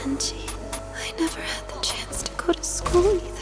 Denji, I never had the chance to go to school either.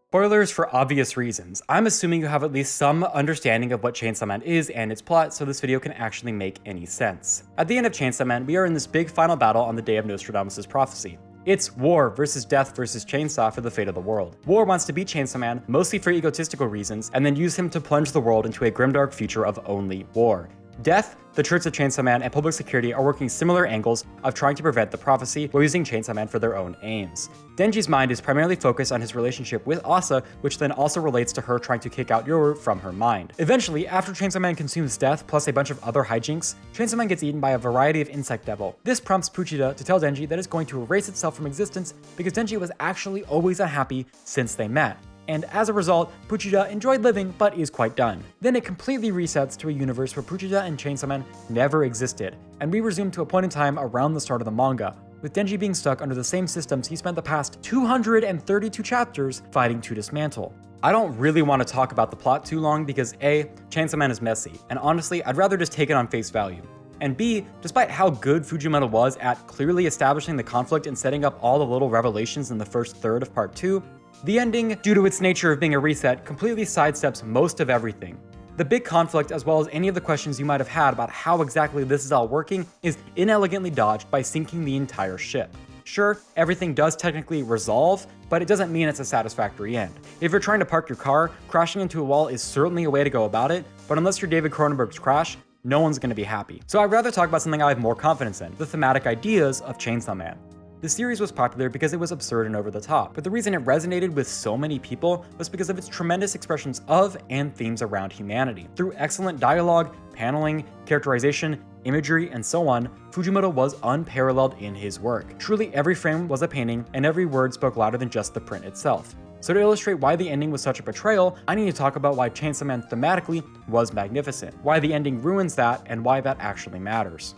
Spoilers for obvious reasons. I'm assuming you have at least some understanding of what Chainsaw Man is and its plot, so this video can actually make any sense. At the end of Chainsaw Man, we are in this big final battle on the day of Nostradamus' prophecy. It's war versus death versus Chainsaw for the fate of the world. War wants to beat Chainsaw Man, mostly for egotistical reasons, and then use him to plunge the world into a grimdark future of only war. Death, the Church of Chainsaw Man, and public security are working similar angles of trying to prevent the prophecy while using Chainsaw Man for their own aims. Denji's mind is primarily focused on his relationship with Asa, which then also relates to her trying to kick out Yoru from her mind. Eventually, after Chainsaw Man consumes death plus a bunch of other hijinks, Chainsaw Man gets eaten by a variety of insect devil. This prompts Puchida to tell Denji that it's going to erase itself from existence because Denji was actually always unhappy since they met. And as a result, Puchida enjoyed living but is quite done. Then it completely resets to a universe where Puchida and Chainsaw Man never existed, and we resume to a point in time around the start of the manga, with Denji being stuck under the same systems he spent the past 232 chapters fighting to dismantle. I don't really want to talk about the plot too long because A, Chainsaw Man is messy, and honestly, I'd rather just take it on face value. And B, despite how good Fujimoto was at clearly establishing the conflict and setting up all the little revelations in the first third of part 2, the ending, due to its nature of being a reset, completely sidesteps most of everything. The big conflict, as well as any of the questions you might have had about how exactly this is all working, is inelegantly dodged by sinking the entire ship. Sure, everything does technically resolve, but it doesn't mean it's a satisfactory end. If you're trying to park your car, crashing into a wall is certainly a way to go about it, but unless you're David Cronenberg's Crash, no one's going to be happy. So I'd rather talk about something I have more confidence in, the thematic ideas of Chainsaw Man. The series was popular because it was absurd and over the top, but the reason it resonated with so many people was because of its tremendous expressions of and themes around humanity. Through excellent dialogue, paneling, characterization, imagery, and so on, Fujimoto was unparalleled in his work. Truly every frame was a painting, and every word spoke louder than just the print itself. So to illustrate why the ending was such a betrayal, I need to talk about why Chainsaw Man thematically was magnificent, why the ending ruins that, and why that actually matters.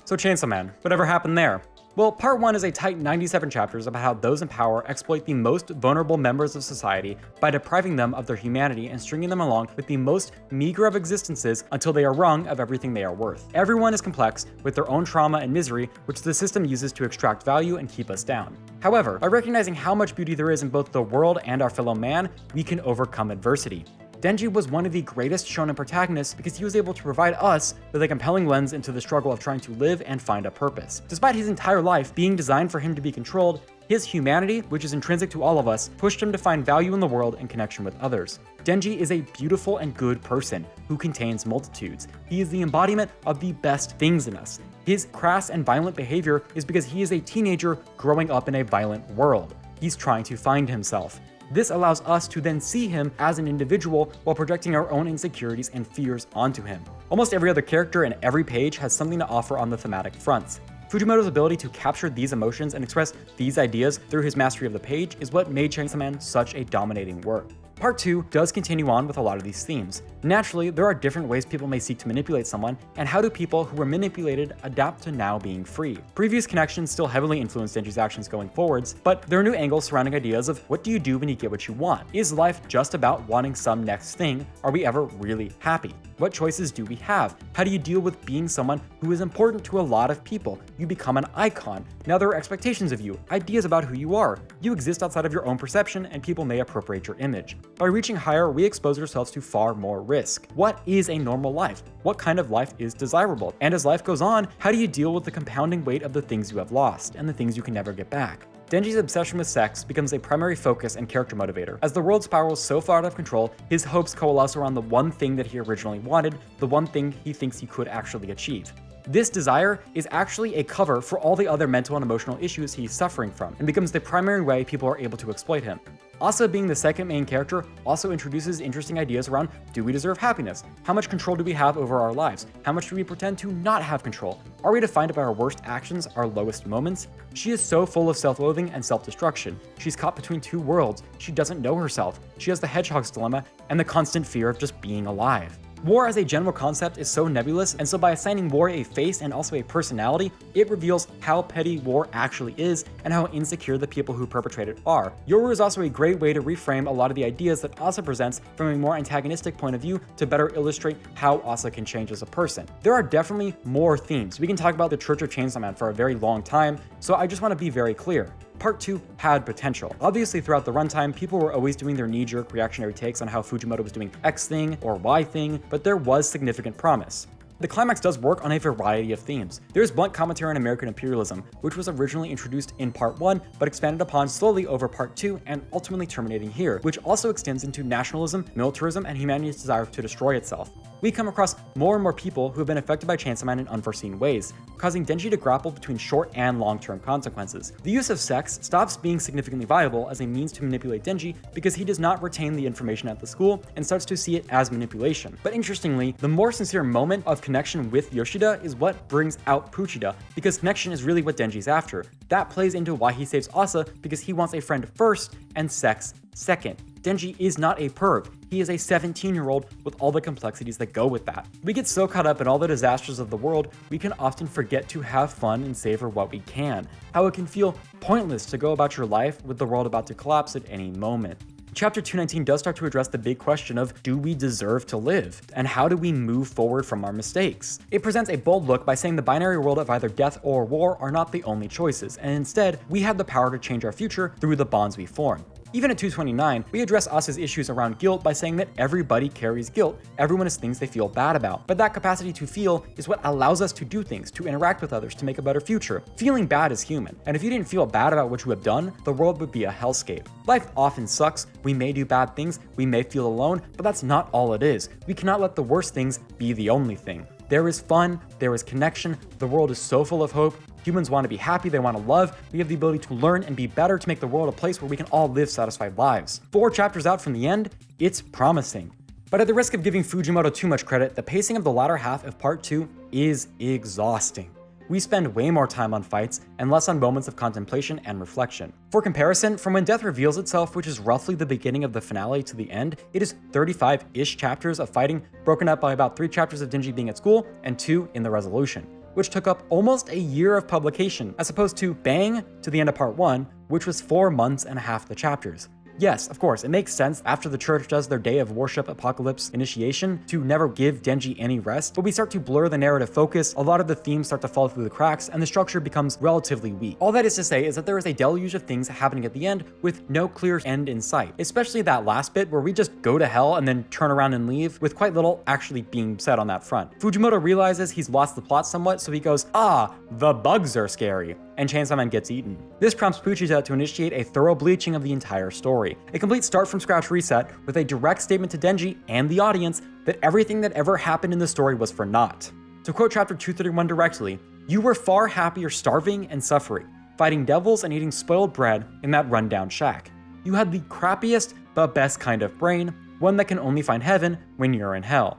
So Chainsaw Man, whatever happened there? Well, part 1 is a tight 97 chapters about how those in power exploit the most vulnerable members of society by depriving them of their humanity and stringing them along with the most meager of existences until they are wrung of everything they are worth. Everyone is complex with their own trauma and misery, which the system uses to extract value and keep us down. However, by recognizing how much beauty there is in both the world and our fellow man, we can overcome adversity. Denji was one of the greatest shonen protagonists because he was able to provide us with a compelling lens into the struggle of trying to live and find a purpose. Despite his entire life being designed for him to be controlled, his humanity, which is intrinsic to all of us, pushed him to find value in the world and connection with others. Denji is a beautiful and good person who contains multitudes. He is the embodiment of the best things in us. His crass and violent behavior is because he is a teenager growing up in a violent world. He's trying to find himself. This allows us to then see him as an individual while projecting our own insecurities and fears onto him. Almost every other character in every page has something to offer on the thematic fronts. Fujimoto's ability to capture these emotions and express these ideas through his mastery of the page is what made Chainsaw Man such a dominating work. Part 2 does continue on with a lot of these themes. Naturally, there are different ways people may seek to manipulate someone, and how do people who were manipulated adapt to now being free. Previous connections still heavily influence Denji's actions going forwards, but there are new angles surrounding ideas of what do you do when you get what you want? Is life just about wanting some next thing? Are we ever really happy? What choices do we have? How do you deal with being someone who is important to a lot of people? You become an icon. Now there are expectations of you, ideas about who you are. You exist outside of your own perception, and people may appropriate your image. By reaching higher, we expose ourselves to far more risk. What is a normal life? What kind of life is desirable? And as life goes on, how do you deal with the compounding weight of the things you have lost and the things you can never get back? Denji's obsession with sex becomes a primary focus and character motivator. As the world spirals so far out of control, his hopes coalesce around the one thing that he originally wanted, the one thing he thinks he could actually achieve. This desire is actually a cover for all the other mental and emotional issues he's suffering from, and becomes the primary way people are able to exploit him. Asa, being the second main character, also introduces interesting ideas around, do we deserve happiness? How much control do we have over our lives? How much do we pretend to not have control? Are we defined by our worst actions, our lowest moments? She is so full of self-loathing and self-destruction. She's caught between two worlds. She doesn't know herself. She has the hedgehog's dilemma and the constant fear of just being alive. War as a general concept is so nebulous, and so by assigning war a face and also a personality, it reveals how petty war actually is and how insecure the people who perpetrate it are. Yoru is also a great way to reframe a lot of the ideas that Asa presents from a more antagonistic point of view to better illustrate how Asa can change as a person. There are definitely more themes. We can talk about the Church of Chainsaw Man for a very long time, so I just want to be very clear. Part 2 had potential. Obviously, throughout the runtime, people were always doing their knee-jerk reactionary takes on how Fujimoto was doing X thing or Y thing, but there was significant promise. The climax does work on a variety of themes. There's blunt commentary on American imperialism, which was originally introduced in Part 1, but expanded upon slowly over Part 2 and ultimately terminating here, which also extends into nationalism, militarism, and humanity's desire to destroy itself. We come across more and more people who have been affected by Chainsaw Man in unforeseen ways, causing Denji to grapple between short and long-term consequences. The use of sex stops being significantly viable as a means to manipulate Denji because he does not retain the information at the school and starts to see it as manipulation. But interestingly, the more sincere moment of connection with Yoshida is what brings out Puchida, because connection is really what Denji's after. That plays into why he saves Asa, because he wants a friend first and sex second. Denji is not a perv. He is a 17-year-old with all the complexities that go with that. We get so caught up in all the disasters of the world, we can often forget to have fun and savor what we can. How it can feel pointless to go about your life with the world about to collapse at any moment. Chapter 219 does start to address the big question of, do we deserve to live? And how do we move forward from our mistakes? It presents a bold look by saying the binary world of either death or war are not the only choices, and instead, we have the power to change our future through the bonds we form. Even at 229, we address Asa's issues around guilt by saying that everybody carries guilt, everyone has things they feel bad about, but that capacity to feel is what allows us to do things, to interact with others, to make a better future. Feeling bad is human, and if you didn't feel bad about what you have done, the world would be a hellscape. Life often sucks, we may do bad things, we may feel alone, but that's not all it is. We cannot let the worst things be the only thing. There is fun, there is connection, the world is so full of hope. Humans want to be happy, they want to love, we have the ability to learn and be better to make the world a place where we can all live satisfied lives. 4 chapters out from the end, it's promising. But at the risk of giving Fujimoto too much credit, the pacing of the latter half of Part 2 is exhausting. We spend way more time on fights and less on moments of contemplation and reflection. For comparison, from when death reveals itself, which is roughly the beginning of the finale to the end, it is 35-ish chapters of fighting, broken up by about 3 chapters of Denji being at school and 2 in the resolution, which took up almost a year of publication, as opposed to bang to the end of Part 1, which was 4 months and a half the chapters. Yes, of course, it makes sense after the church does their day of worship apocalypse initiation to never give Denji any rest, but we start to blur the narrative focus, a lot of the themes start to fall through the cracks, and the structure becomes relatively weak. All that is to say is that there is a deluge of things happening at the end with no clear end in sight, especially that last bit where we just go to hell and then turn around and leave with quite little actually being said on that front. Fujimoto realizes he's lost the plot somewhat, so he goes, the bugs are scary, and Chainsaw Man gets eaten. This prompts Puchida to initiate a thorough bleaching of the entire story. A complete start-from-scratch reset with a direct statement to Denji and the audience that everything that ever happened in the story was for naught. To quote chapter 231 directly, "You were far happier starving and suffering, fighting devils and eating spoiled bread in that rundown shack. You had the crappiest but best kind of brain, one that can only find heaven when you're in hell."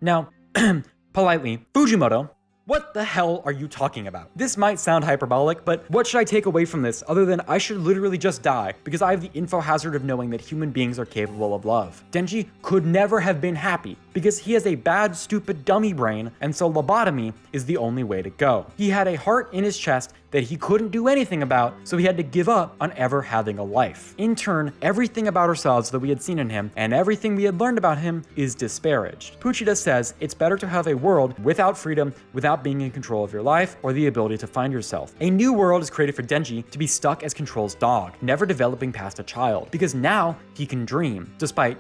Now, politely, Fujimoto, what the hell are you talking about? This might sound hyperbolic, but what should I take away from this other than I should literally just die because I have the info hazard of knowing that human beings are capable of love. Denji could never have been happy because he has a bad, stupid, dummy brain, and so lobotomy is the only way to go. He had a heart in his chest that he couldn't do anything about, so he had to give up on ever having a life. In turn, everything about ourselves that we had seen in him and everything we had learned about him is disparaged. Puchida says it's better to have a world without freedom, without being in control of your life or the ability to find yourself. A new world is created for Denji to be stuck as Control's dog, never developing past a child, because now he can dream, despite,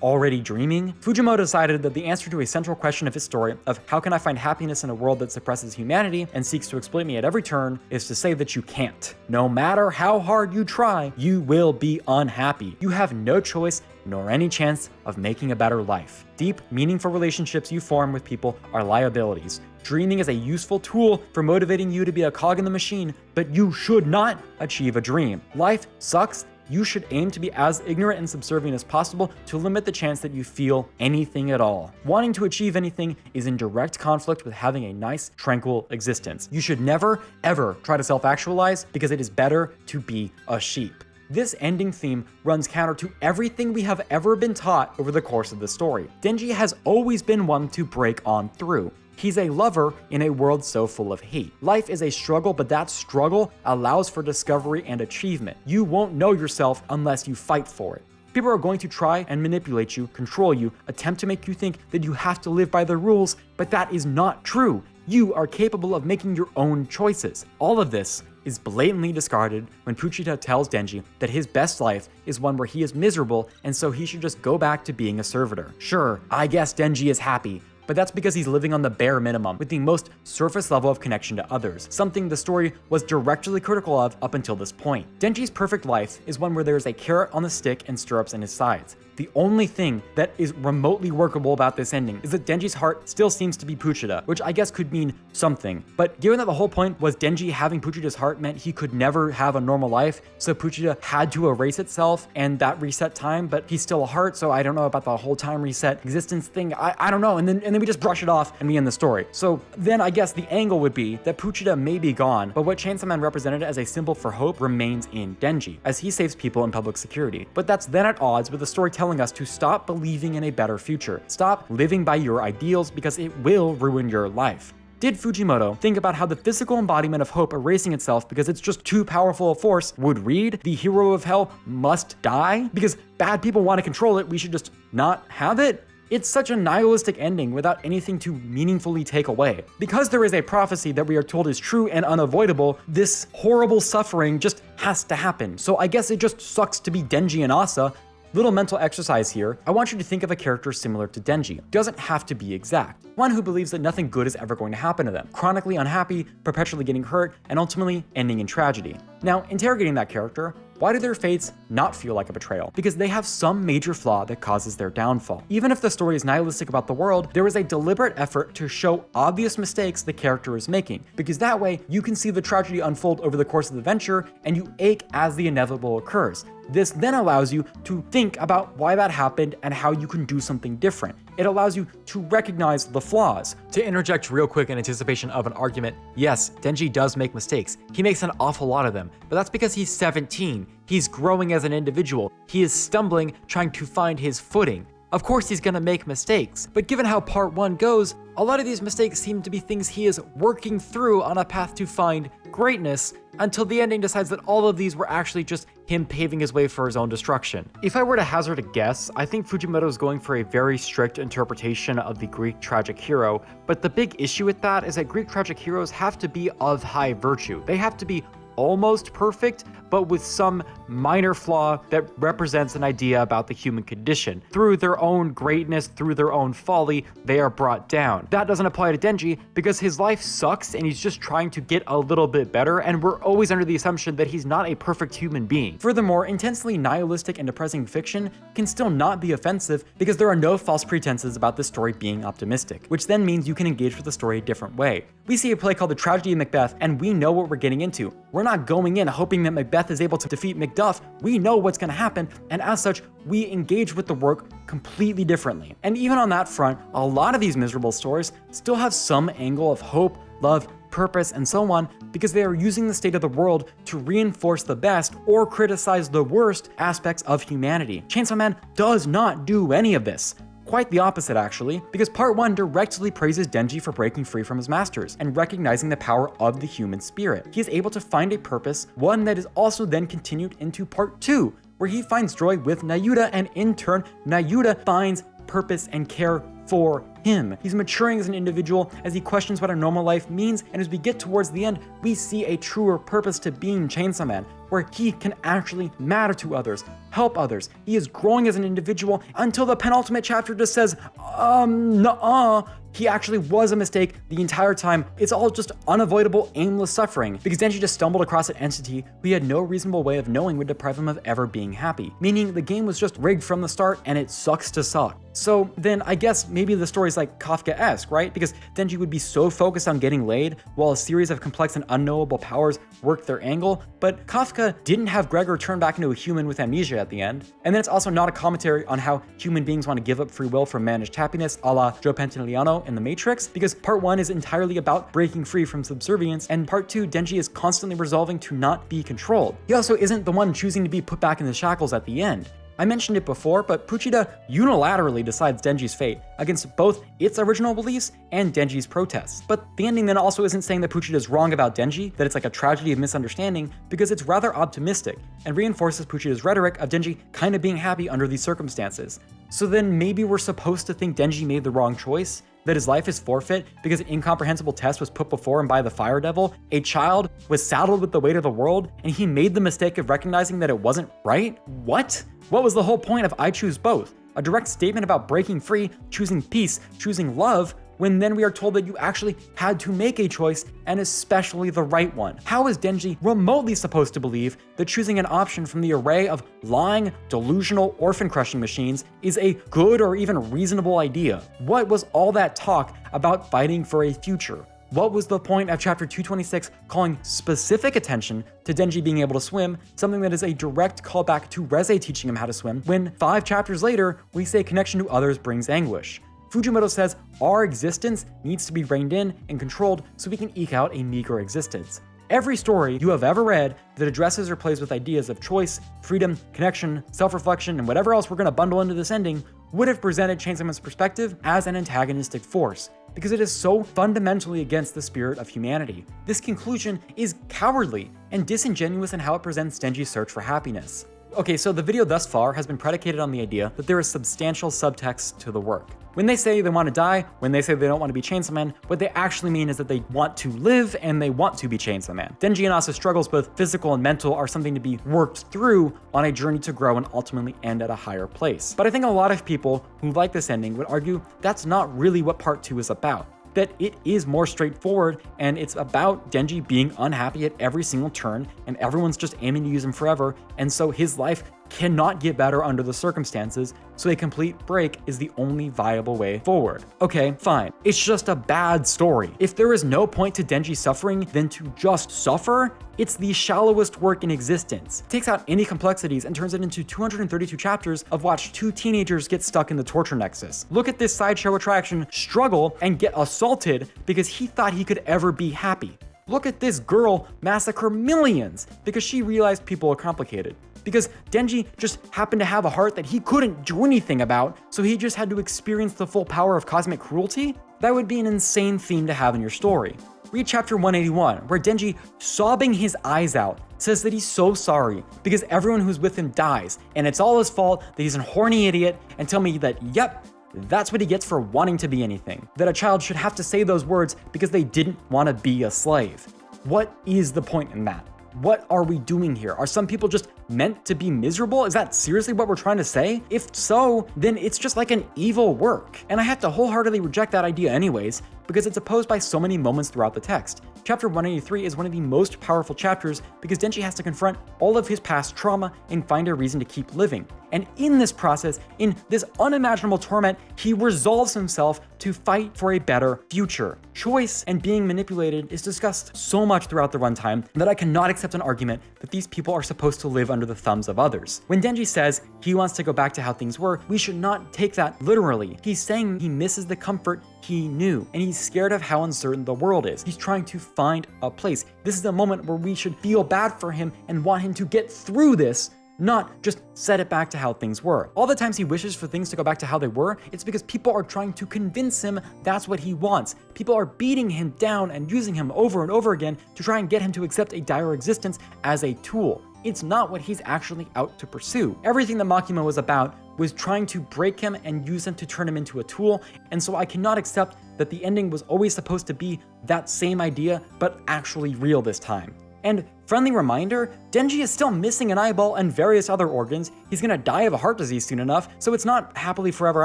already dreaming. Fujimoto decided that the answer to a central question of his story of how can I find happiness in a world that suppresses humanity and seeks to exploit me at every turn is to say that you can't. No matter how hard you try, you will be unhappy. You have no choice nor any chance of making a better life. Deep, meaningful relationships you form with people are liabilities. Dreaming is a useful tool for motivating you to be a cog in the machine, but you should not achieve a dream. Life sucks. You should aim to be as ignorant and subservient as possible to limit the chance that you feel anything at all. Wanting to achieve anything is in direct conflict with having a nice, tranquil existence. You should never, ever try to self-actualize because it is better to be a sheep. This ending theme runs counter to everything we have ever been taught over the course of the story. Denji has always been one to break on through. He's a lover in a world so full of hate. Life is a struggle, but that struggle allows for discovery and achievement. You won't know yourself unless you fight for it. People are going to try and manipulate you, control you, attempt to make you think that you have to live by the rules, but that is not true. You are capable of making your own choices. All of this is blatantly discarded when Pochita tells Denji that his best life is one where he is miserable and so he should just go back to being a servitor. Sure, I guess Denji is happy, but that's because he's living on the bare minimum with the most surface level of connection to others, something the story was directly critical of up until this point. Denji's perfect life is one where there is a carrot on the stick and stirrups in his sides. The only thing that is remotely workable about this ending is that Denji's heart still seems to be Pochita, which I guess could mean something. But given that the whole point was Denji having Puchita's heart meant he could never have a normal life, so Pochita had to erase itself and that reset time, but he's still a heart, so I don't know about the whole time reset existence thing. I don't know, and then we just brush it off and we end the story. So then I guess the angle would be that Pochita may be gone, but what Chainsaw Man represented as a symbol for hope remains in Denji, as he saves people in public security. But that's then at odds with the story telling us to stop believing in a better future. Stop living by your ideals because it will ruin your life. Did Fujimoto think about how the physical embodiment of hope erasing itself because it's just too powerful a force would read the hero of hell must die? Because bad people want to control it, we should just not have it? It's such a nihilistic ending without anything to meaningfully take away. Because there is a prophecy that we are told is true and unavoidable, this horrible suffering just has to happen. So I guess it just sucks to be Denji and Asa. Little mental exercise here. I want you to think of a character similar to Denji. Doesn't have to be exact. One who believes that nothing good is ever going to happen to them. Chronically unhappy, perpetually getting hurt, and ultimately ending in tragedy. Now, interrogating that character, why do their fates not feel like a betrayal? Because they have some major flaw that causes their downfall. Even if the story is nihilistic about the world, there is a deliberate effort to show obvious mistakes the character is making, because that way you can see the tragedy unfold over the course of the adventure and you ache as the inevitable occurs. This then allows you to think about why that happened and how you can do something different. It allows you to recognize the flaws. To interject real quick in anticipation of an argument, yes, Denji does make mistakes. He makes an awful lot of them, but that's because he's 17. He's growing as an individual. He is stumbling, trying to find his footing. Of course he's gonna make mistakes, but given how part 1 goes, a lot of these mistakes seem to be things he is working through on a path to find greatness, until the ending decides that all of these were actually just him paving his way for his own destruction. If I were to hazard a guess, I think Fujimoto is going for a very strict interpretation of the Greek tragic hero, but the big issue with that is that Greek tragic heroes have to be of high virtue. They have to be almost perfect, but with some minor flaw that represents an idea about the human condition. Through their own greatness, through their own folly, they are brought down. That doesn't apply to Denji because his life sucks and he's just trying to get a little bit better, and we're always under the assumption that he's not a perfect human being. Furthermore, intensely nihilistic and depressing fiction can still not be offensive because there are no false pretenses about the story being optimistic, which then means you can engage with the story a different way. We see a play called The Tragedy of Macbeth and we know what we're getting into. We're not going in hoping that Macbeth is able to defeat Macduff. We know what's going to happen, and as such, we engage with the work completely differently. And even on that front, a lot of these miserable stories still have some angle of hope, love, purpose, and so on, because they are using the state of the world to reinforce the best or criticize the worst aspects of humanity. Chainsaw Man does not do any of this. Quite the opposite, actually, because part 1 directly praises Denji for breaking free from his masters and recognizing the power of the human spirit. He is able to find a purpose, one that is also then continued into part 2, where he finds joy with Nayuta, and in turn, Nayuta finds purpose and care for him. He's maturing as an individual as he questions what a normal life means, and as we get towards the end, we see a truer purpose to being Chainsaw Man, where he can actually matter to others, help others. He is growing as an individual until the penultimate chapter just says, nuh-uh. He actually was a mistake the entire time. It's all just unavoidable, aimless suffering, because Denji just stumbled across an entity who he had no reasonable way of knowing would deprive him of ever being happy. Meaning the game was just rigged from the start, and it sucks to suck. So then I guess maybe the story's like Kafka-esque, right? Because Denji would be so focused on getting laid while a series of complex and unknowable powers worked their angle, but Kafka Asuka didn't have Gregor turn back into a human with amnesia at the end. And then it's also not a commentary on how human beings want to give up free will for managed happiness a la Joe Pantoliano in The Matrix, because part 1 is entirely about breaking free from subservience, and part 2, Denji is constantly resolving to not be controlled. He also isn't the one choosing to be put back in the shackles at the end. I mentioned it before, but Puchida unilaterally decides Denji's fate against both its original beliefs and Denji's protests. But the ending then also isn't saying that Puchida's wrong about Denji, that it's like a tragedy of misunderstanding, because it's rather optimistic and reinforces Puchida's rhetoric of Denji kind of being happy under these circumstances. So then maybe we're supposed to think Denji made the wrong choice? That his life is forfeit because an incomprehensible test was put before him by the Fire Devil? A child was saddled with the weight of the world, and he made the mistake of recognizing that it wasn't right? What? What was the whole point of I choose both? A direct statement about breaking free, choosing peace, choosing love, when then we are told that you actually had to make a choice, and especially the right one. How is Denji remotely supposed to believe that choosing an option from the array of lying, delusional, orphan-crushing machines is a good or even reasonable idea? What was all that talk about fighting for a future? What was the point of chapter 226 calling specific attention to Denji being able to swim, something that is a direct callback to Reze teaching him how to swim, when 5 chapters later, we say connection to others brings anguish? Fujimoto says our existence needs to be reined in and controlled so we can eke out a meager existence. Every story you have ever read that addresses or plays with ideas of choice, freedom, connection, self-reflection, and whatever else we're going to bundle into this ending would have presented Chainsaw Man's perspective as an antagonistic force, because it is so fundamentally against the spirit of humanity. This conclusion is cowardly and disingenuous in how it presents Denji's search for happiness. Okay, so the video thus far has been predicated on the idea that there is substantial subtext to the work. When they say they want to die, when they say they don't want to be Chainsaw Man, what they actually mean is that they want to live and they want to be Chainsaw Man. Denji and Asa's struggles, both physical and mental, are something to be worked through on a journey to grow and ultimately end at a higher place. But I think a lot of people who like this ending would argue that's not really what part 2 is about. That it is more straightforward and it's about Denji being unhappy at every single turn and everyone's just aiming to use him forever, and so his life cannot get better under the circumstances, so a complete break is the only viable way forward. Okay, fine. It's just a bad story. If there is no point to Denji suffering than to just suffer, it's the shallowest work in existence. It takes out any complexities and turns it into 232 chapters of watch 2 teenagers get stuck in the torture nexus. Look at this sideshow attraction struggle and get assaulted because he thought he could ever be happy. Look at this girl massacre millions because she realized people are complicated. Because Denji just happened to have a heart that he couldn't do anything about, so he just had to experience the full power of cosmic cruelty? That would be an insane theme to have in your story. Read chapter 181, where Denji, sobbing his eyes out, says that he's so sorry because everyone who's with him dies, and it's all his fault, that he's a horny idiot, and tell me that, yep, that's what he gets for wanting to be anything. That a child should have to say those words because they didn't want to be a slave. What is the point in that? What are we doing here? Are some people just meant to be miserable? Is that seriously what we're trying to say? If so, then it's just like an evil work. And I have to wholeheartedly reject that idea anyways, because it's opposed by so many moments throughout the text. Chapter 183 is one of the most powerful chapters because Denji has to confront all of his past trauma and find a reason to keep living. And in this process, in this unimaginable torment, he resolves himself to fight for a better future. Choice and being manipulated is discussed so much throughout the runtime that I cannot accept an argument that these people are supposed to live under the thumbs of others. When Denji says he wants to go back to how things were, we should not take that literally. He's saying he misses the comfort he knew, and he's scared of how uncertain the world is. He's trying to find a place. This is a moment where we should feel bad for him and want him to get through this, not just set it back to how things were. All the times he wishes for things to go back to how they were, it's because people are trying to convince him that's what he wants. People are beating him down and using him over and over again to try and get him to accept a dire existence as a tool. It's not what he's actually out to pursue. Everything that Makima was about was trying to break him and use him to turn him into a tool, and so I cannot accept that the ending was always supposed to be that same idea, but actually real this time. And friendly reminder, Denji is still missing an eyeball and various other organs. He's gonna die of a heart disease soon enough, so it's not happily forever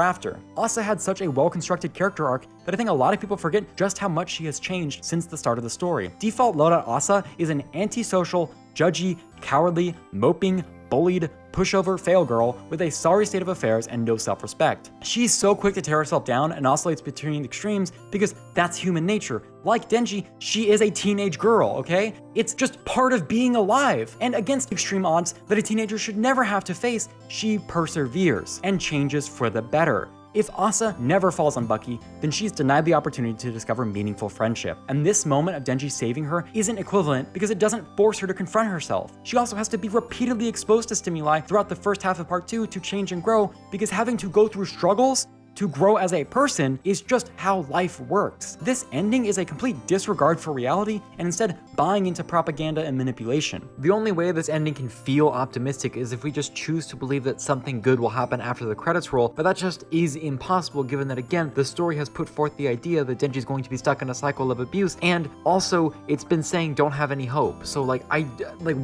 after. Asa had such a well-constructed character arc that I think a lot of people forget just how much she has changed since the start of the story. Default loadout Asa is an antisocial, judgy, cowardly, moping, bullied, pushover fail girl with a sorry state of affairs and no self-respect. She's so quick to tear herself down and oscillates between extremes because that's human nature. Like Denji, she is a teenage girl, okay? It's just part of being alive. And against extreme odds that a teenager should never have to face, she perseveres and changes for the better. If Asa never falls on Bucky, then she's denied the opportunity to discover meaningful friendship. And this moment of Denji saving her isn't equivalent because it doesn't force her to confront herself. She also has to be repeatedly exposed to stimuli throughout the first half of part 2 to change and grow, because having to go through struggles to grow as a person is just how life works. This ending is a complete disregard for reality and instead buying into propaganda and manipulation. The only way this ending can feel optimistic is if we just choose to believe that something good will happen after the credits roll, but that just is impossible given that, again, the story has put forth the idea that Denji's going to be stuck in a cycle of abuse, and also it's been saying don't have any hope. So literally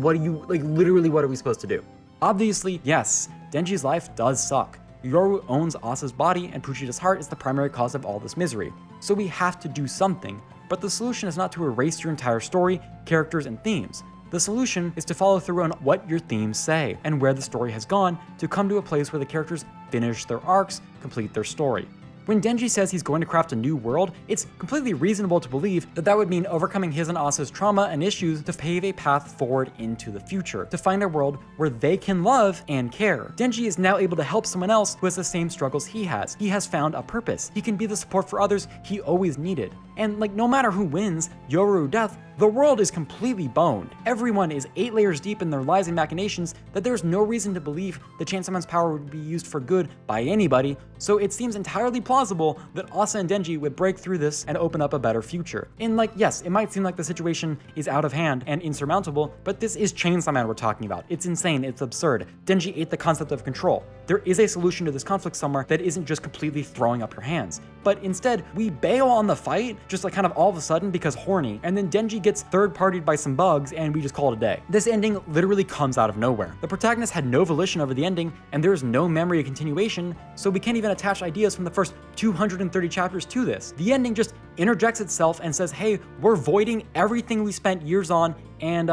what are we supposed to do? Obviously, yes, Denji's life does suck. Yoru owns Asa's body, and Puchida's heart is the primary cause of all this misery. So we have to do something, but the solution is not to erase your entire story, characters, and themes. The solution is to follow through on what your themes say, and where the story has gone, to come to a place where the characters finish their arcs, complete their story. When Denji says he's going to craft a new world, it's completely reasonable to believe that that would mean overcoming his and Asa's trauma and issues to pave a path forward into the future, to find a world where they can love and care. Denji is now able to help someone else who has the same struggles he has. He has found a purpose. He can be the support for others he always needed. And no matter who wins, Yoru or death, the world is completely boned. Everyone is 8 layers deep in their lies and machinations that there's no reason to believe the Chainsaw Man's power would be used for good by anybody, so it seems entirely plausible that Asa and Denji would break through this and open up a better future. And yes, it might seem like the situation is out of hand and insurmountable, but this is Chainsaw Man we're talking about. It's insane, it's absurd. Denji ate the concept of control. There is a solution to this conflict somewhere that isn't just completely throwing up your hands. But instead, we bail on the fight, just kind of all of a sudden because horny, and then Denji gets third-partied by some bugs and we just call it a day. This ending literally comes out of nowhere. The protagonist had no volition over the ending, and there is no memory of continuation, so we can't even attach ideas from the first 230 chapters to this. The ending just interjects itself and says, hey, we're voiding everything we spent years on, and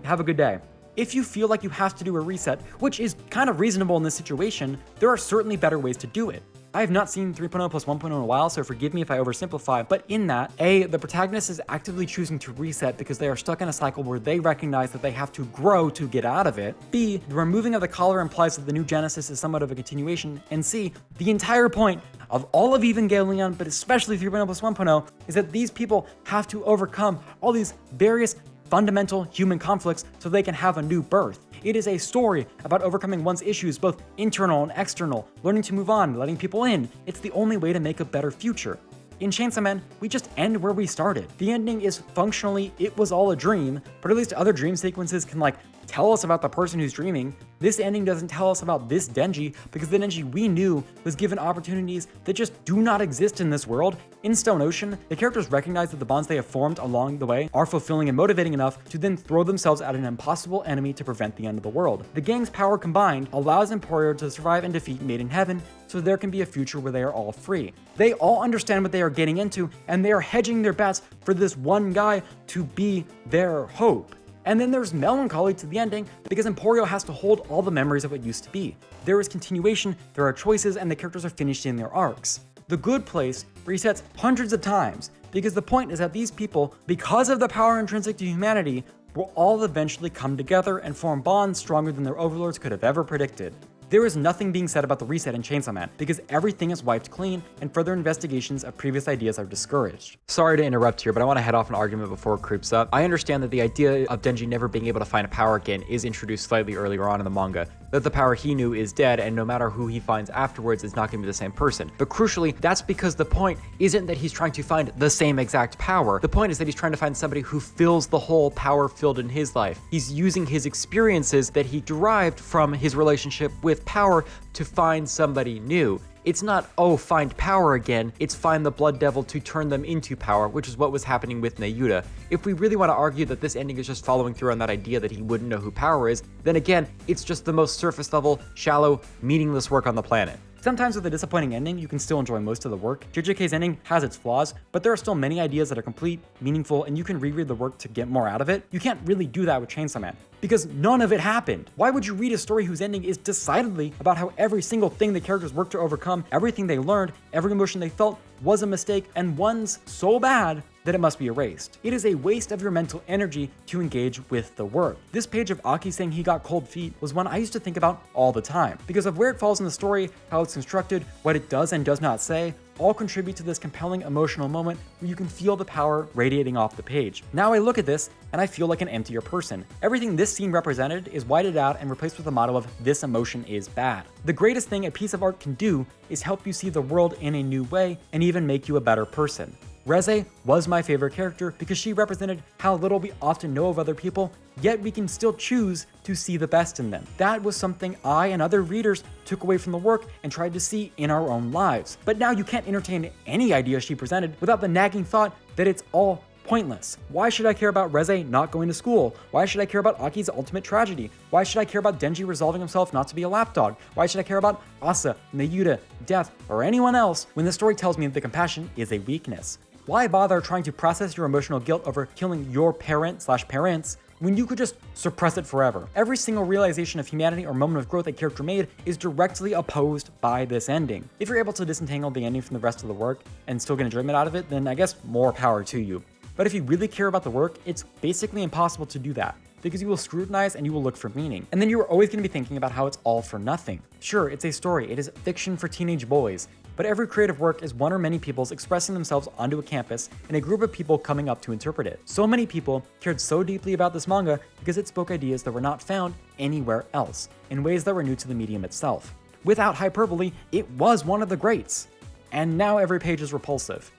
have a good day. If you feel like you have to do a reset, which is kind of reasonable in this situation, there are certainly better ways to do it. I have not seen 3.0 plus 1.0 in a while, so forgive me if I oversimplify, but in that, A, the protagonist is actively choosing to reset because they are stuck in a cycle where they recognize that they have to grow to get out of it. B, the removing of the collar implies that the new Genesis is somewhat of a continuation. And C, the entire point of all of Evangelion, but especially 3.0 plus 1.0, is that these people have to overcome all these various fundamental human conflicts so they can have a new birth. It is a story about overcoming one's issues, both internal and external, learning to move on, letting people in. It's the only way to make a better future. In Chainsaw Man, we just end where we started. The ending is functionally, it was all a dream, but at least other dream sequences can tell us about the person who's dreaming. This ending doesn't tell us about this Denji because the Denji we knew was given opportunities that just do not exist in this world. In Stone Ocean, the characters recognize that the bonds they have formed along the way are fulfilling and motivating enough to then throw themselves at an impossible enemy to prevent the end of the world. The gang's power combined allows Emporio to survive and defeat Made in Heaven, so there can be a future where they are all free. They all understand what they are getting into, and they are hedging their bets for this one guy to be their hope. And then there's melancholy to the ending because Emporio has to hold all the memories of what used to be. There is continuation, there are choices, and the characters are finishing their arcs. The Good Place resets hundreds of times because the point is that these people, because of the power intrinsic to humanity, will all eventually come together and form bonds stronger than their overlords could have ever predicted. There is nothing being said about the reset in Chainsaw Man because everything is wiped clean and further investigations of previous ideas are discouraged. Sorry to interrupt here, but I want to head off an argument before it creeps up. I understand that the idea of Denji never being able to find power again is introduced slightly earlier on in the manga, that the power he knew is dead and no matter who he finds afterwards is not going to be the same person. But crucially, that's because the point isn't that he's trying to find the same exact power. The point is that he's trying to find somebody who fills the whole power filled in his life. He's using his experiences that he derived from his relationship with power to find somebody new. It's not, oh, find power again, it's find the Blood Devil to turn them into power, which is what was happening with Nayuta. If we really want to argue that this ending is just following through on that idea that he wouldn't know who power is, then again, it's just the most surface level, shallow, meaningless work on the planet. Sometimes with a disappointing ending, you can still enjoy most of the work. JJK's ending has its flaws, but there are still many ideas that are complete, meaningful, and you can reread the work to get more out of it. You can't really do that with Chainsaw Man, because none of it happened. Why would you read a story whose ending is decidedly about how every single thing the characters worked to overcome, everything they learned, every emotion they felt was a mistake, and one's so bad that it must be erased? It is a waste of your mental energy to engage with the work. This page of Aki saying he got cold feet was one I used to think about all the time, because of where it falls in the story, how it's constructed, what it does and does not say, all contribute to this compelling emotional moment where you can feel the power radiating off the page. Now I look at this and I feel like an emptier person. Everything this scene represented is whited out and replaced with the motto of "this emotion is bad." The greatest thing a piece of art can do is help you see the world in a new way and even make you a better person. Reze was my favorite character because she represented how little we often know of other people, yet we can still choose to see the best in them. That was something I and other readers took away from the work and tried to see in our own lives. But now you can't entertain any idea she presented without the nagging thought that it's all pointless. Why should I care about Reze not going to school? Why should I care about Aki's ultimate tragedy? Why should I care about Denji resolving himself not to be a lapdog? Why should I care about Asa, Nayuta, Death, or anyone else when the story tells me that the compassion is a weakness? Why bother trying to process your emotional guilt over killing your parent/parents when you could just suppress it forever? Every single realization of humanity or moment of growth a character made is directly opposed by this ending. If you're able to disentangle the ending from the rest of the work and still get enjoyment out of it, then I guess more power to you. But if you really care about the work, it's basically impossible to do that, because you will scrutinize and you will look for meaning. And then you are always going to be thinking about how it's all for nothing. Sure, it's a story, it is fiction for teenage boys, but every creative work is one or many people's expressing themselves onto a campus and a group of people coming up to interpret it. So many people cared so deeply about this manga because it spoke ideas that were not found anywhere else, in ways that were new to the medium itself. Without hyperbole, it was one of the greats. And now every page is repulsive.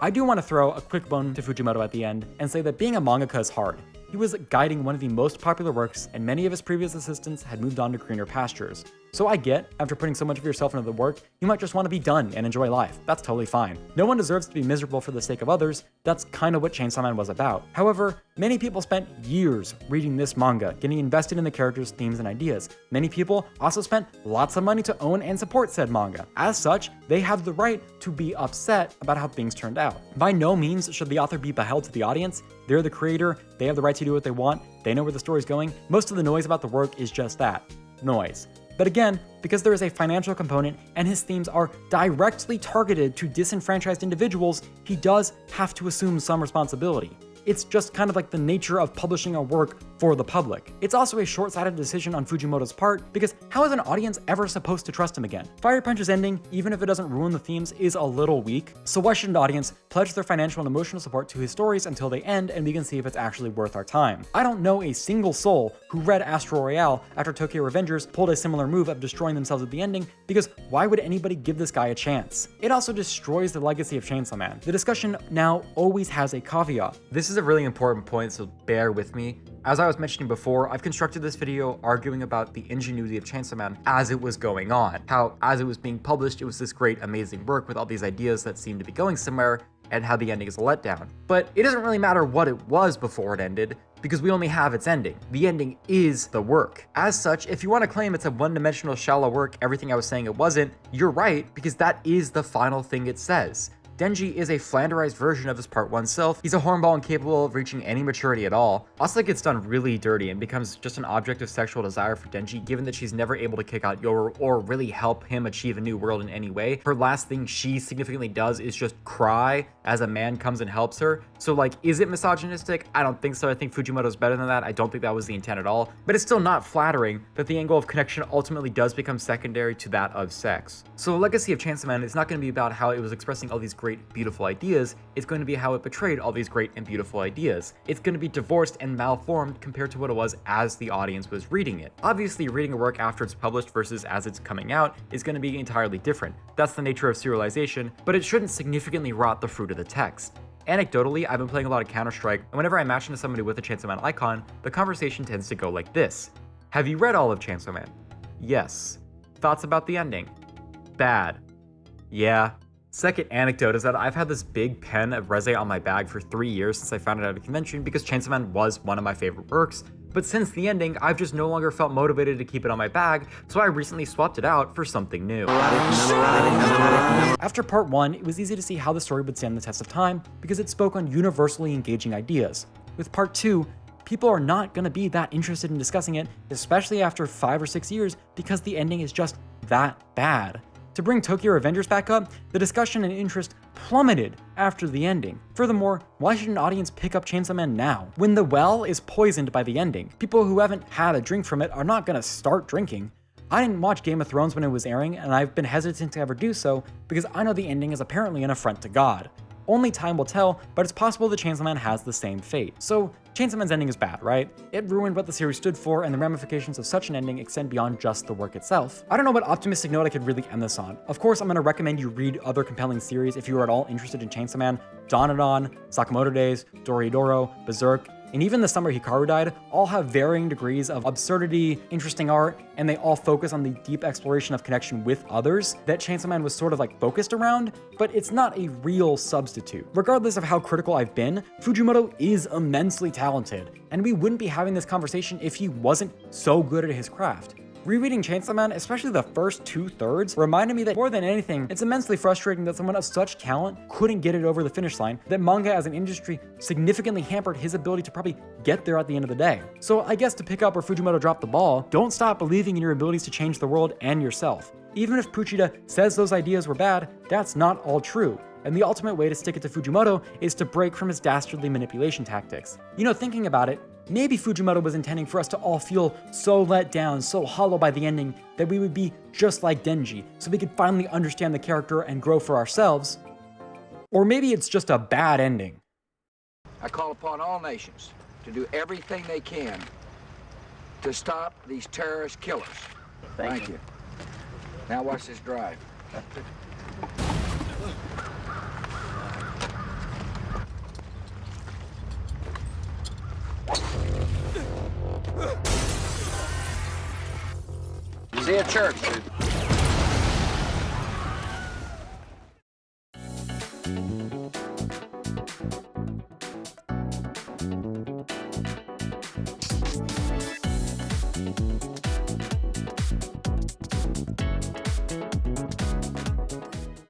I do want to throw a quick bone to Fujimoto at the end and say that being a mangaka is hard. He was guiding one of the most popular works, and many of his previous assistants had moved on to greener pastures. So I get, after putting so much of yourself into the work, you might just want to be done and enjoy life. That's totally fine. No one deserves to be miserable for the sake of others. That's kind of what Chainsaw Man was about. However, many people spent years reading this manga, getting invested in the characters, themes, and ideas. Many people also spent lots of money to own and support said manga. As such, they have the right to be upset about how things turned out. By no means should the author be beheld to the audience. They're the creator, they have the right to do what they want, they know where the story's going. Most of the noise about the work is just that, noise. But again, because there is a financial component and his themes are directly targeted to disenfranchised individuals, he does have to assume some responsibility. It's just kind of like the nature of publishing a work for the public. It's also a short-sighted decision on Fujimoto's part, because how is an audience ever supposed to trust him again? Fire Punch's ending, even if it doesn't ruin the themes, is a little weak, so why should an audience pledge their financial and emotional support to his stories until they end and we can see if it's actually worth our time? I don't know a single soul who read Astro Royale after Tokyo Revengers pulled a similar move of destroying themselves at the ending, because why would anybody give this guy a chance? It also destroys the legacy of Chainsaw Man. The discussion now always has a caveat. This is a really important point, so bear with me. As I was mentioning before, I've constructed this video arguing about the ingenuity of Chainsaw Man as it was going on. How, as it was being published, it was this great, amazing work with all these ideas that seemed to be going somewhere, and how the ending is a letdown. But it doesn't really matter what it was before it ended, because we only have its ending. The ending is the work. As such, if you want to claim it's a one-dimensional, shallow work, everything I was saying it wasn't, you're right, because that is the final thing it says. Denji is a flanderized version of his Part 1 self. He's a hornball incapable of reaching any maturity at all. Asa gets done really dirty and becomes just an object of sexual desire for Denji, given that she's never able to kick out Yoru or really help him achieve a new world in any way. Her last thing she significantly does is just cry as a man comes and helps her. So like, is it misogynistic? I don't think so. I think Fujimoto's better than that. I don't think that was the intent at all. But it's still not flattering that the angle of connection ultimately does become secondary to that of sex. So the legacy of Chainsaw Man is not going to be about how it was expressing all these great, beautiful ideas. It's going to be how it betrayed all these great and beautiful ideas. It's going to be divorced and malformed compared to what it was as the audience was reading it. Obviously, reading a work after it's published versus as it's coming out is going to be entirely different. That's the nature of serialization, but it shouldn't significantly rot the fruit of the text. Anecdotally, I've been playing a lot of Counter-Strike, and whenever I match into somebody with a Chainsaw Man icon, the conversation tends to go like this. Have you read all of Chainsaw Man? Yes. Thoughts about the ending? Bad. Yeah. Second anecdote is that I've had this big pen of Reze on my bag for 3 years since I found it at a convention because Chainsaw Man was one of my favorite works, But since the ending, I've just no longer felt motivated to keep it on my bag, so I recently swapped it out for something new. After part 1, it was easy to see how the story would stand the test of time because it spoke on universally engaging ideas. With part 2, people are not going to be that interested in discussing it, especially after 5 or 6 years, because the ending is just that bad. To bring Tokyo Revengers back up, the discussion and interest plummeted after the ending. Furthermore, why should an audience pick up Chainsaw Man now? When the well is poisoned by the ending, people who haven't had a drink from it are not gonna start drinking. I didn't watch Game of Thrones when it was airing, and I've been hesitant to ever do so because I know the ending is apparently an affront to God. Only time will tell, but it's possible that Chainsaw Man has the same fate. So, Chainsaw Man's ending is bad, right? It ruined what the series stood for, and the ramifications of such an ending extend beyond just the work itself. I don't know what optimistic note I could really end this on. Of course, I'm gonna recommend you read other compelling series if you are at all interested in Chainsaw Man. Danadon, Sakamoto Days, Dorodoro, Berserk, and even The Summer Hikaru Died all have varying degrees of absurdity, interesting art, and they all focus on the deep exploration of connection with others that Chainsaw Man was sort of like focused around, but it's not a real substitute. Regardless of how critical I've been, Fujimoto is immensely talented, and we wouldn't be having this conversation if he wasn't so good at his craft. Rereading Chainsaw Man, especially the first 2/3, reminded me that more than anything, it's immensely frustrating that someone of such talent couldn't get it over the finish line, that manga as an industry significantly hampered his ability to probably get there at the end of the day. So I guess to pick up where Fujimoto dropped the ball, don't stop believing in your abilities to change the world and yourself. Even if Puchida says those ideas were bad, that's not all true. And the ultimate way to stick it to Fujimoto is to break from his dastardly manipulation tactics. You know, thinking about it, maybe Fujimoto was intending for us to all feel so let down, so hollow by the ending, that we would be just like Denji, so we could finally understand the character and grow for ourselves. Or maybe it's just a bad ending. I call upon all nations to do everything they can to stop these terrorist killers. Thank you. Now watch this drive. See a church.